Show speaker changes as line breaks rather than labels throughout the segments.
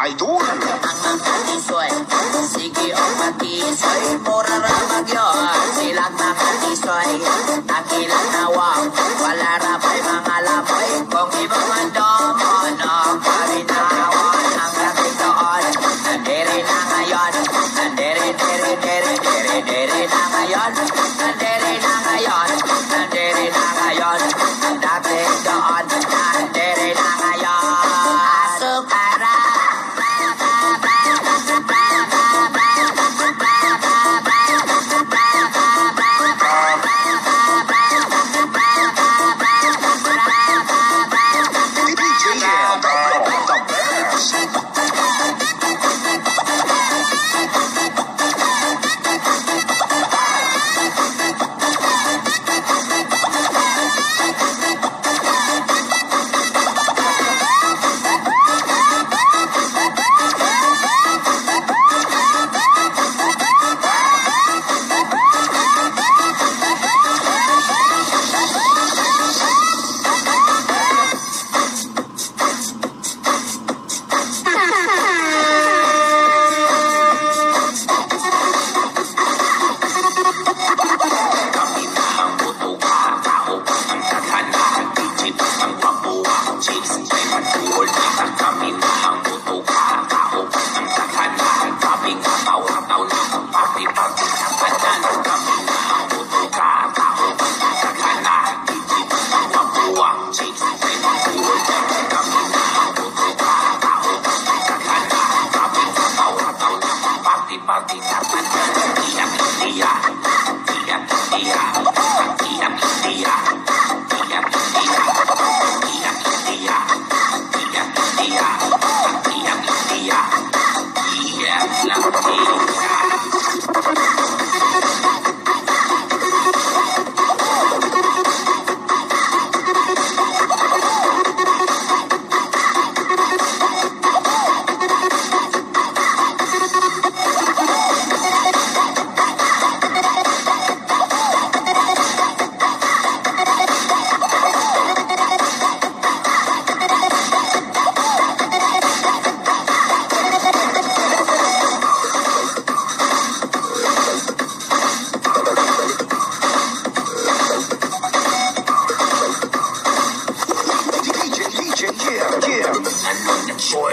Idol.
Ang katisoy, sige o matisoy, mura ra magyon. Silang nakatisoy, nakilang nawang, wala ra pa'y mga lamoy. Kung ibang mandomon, ang parinawan, ang dating doon. Nandiri na ngayon, nandiri na ngayon, nandiri na ngayon, nandiri na ngayon. Ang dating doon, nandiri na ngayon. Asukara.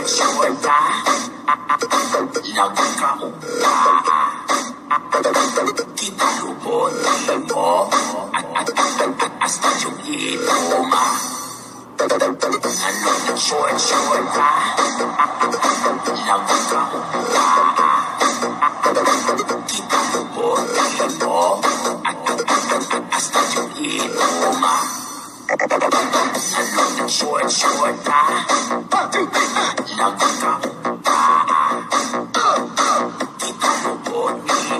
Short ka, nagkaupa, kinalubotin mo, at hasta yung ituma. Ano ng short ka, nagkaupa, kinalubotin mo, at hasta yung ituma. Ano ng short ka, nagkaupa, kinalubotin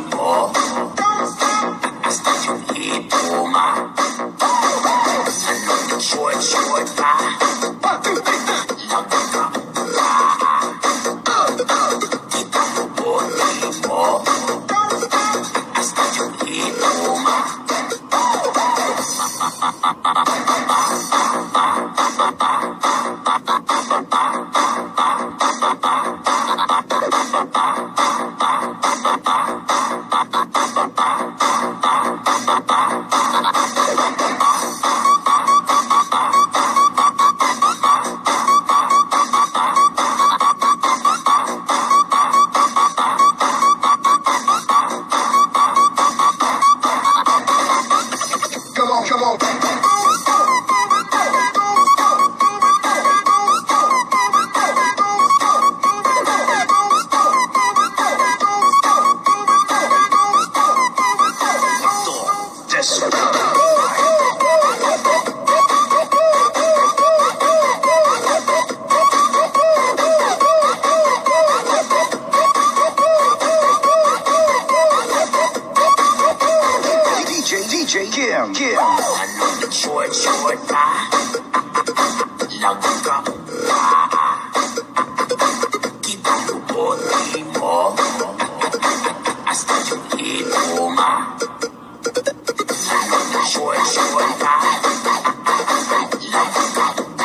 mo, hasta yung ituma. Ano ng short ka, nagkaupa, kinalubotin mo, hasta yung ituma.
Come on. DJ Kim.
Ano ng short ka, nagkaupa, kinalubotin mo, hasta yung ituma. Ano ng short ka, nagkaupa, kinalubotin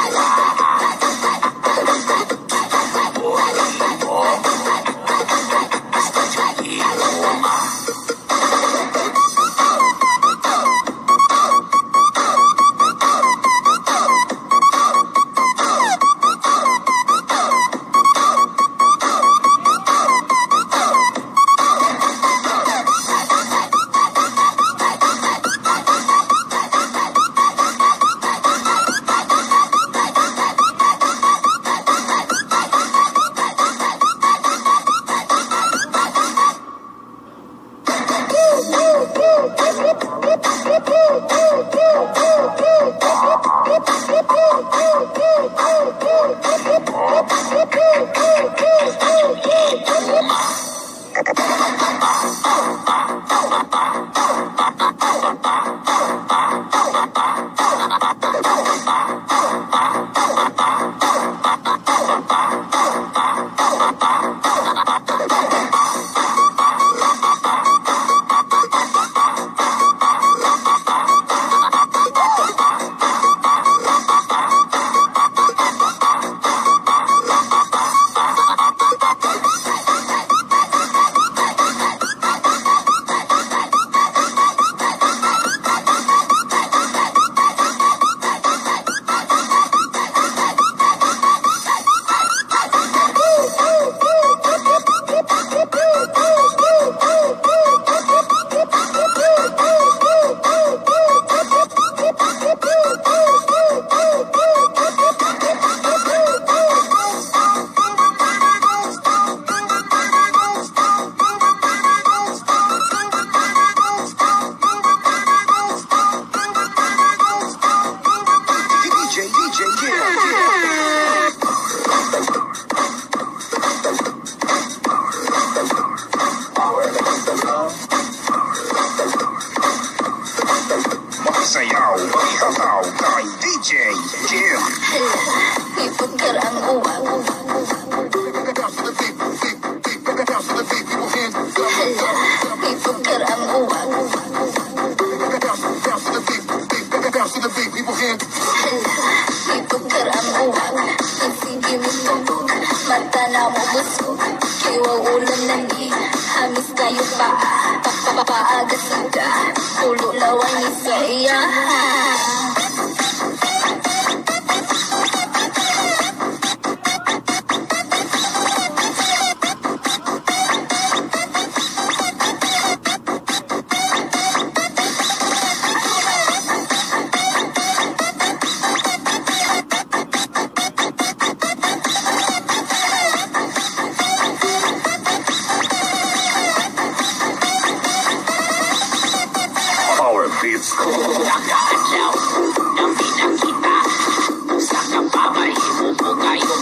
DJ, yeah. Masayaw, ihataw kay DJ Jim.
Ipagkar ang uwag. Ipagkar ang uwag. Ipagkar ang uwag. Sige mo tugtog, mata na mo busog. Kiwa ulam ng hamis kayo pa. Papaaga siga, tulo lawan ni sa iya.
Power Beats.
Nakaadlaw, nang pinakita. Sa kapamay, mo kayo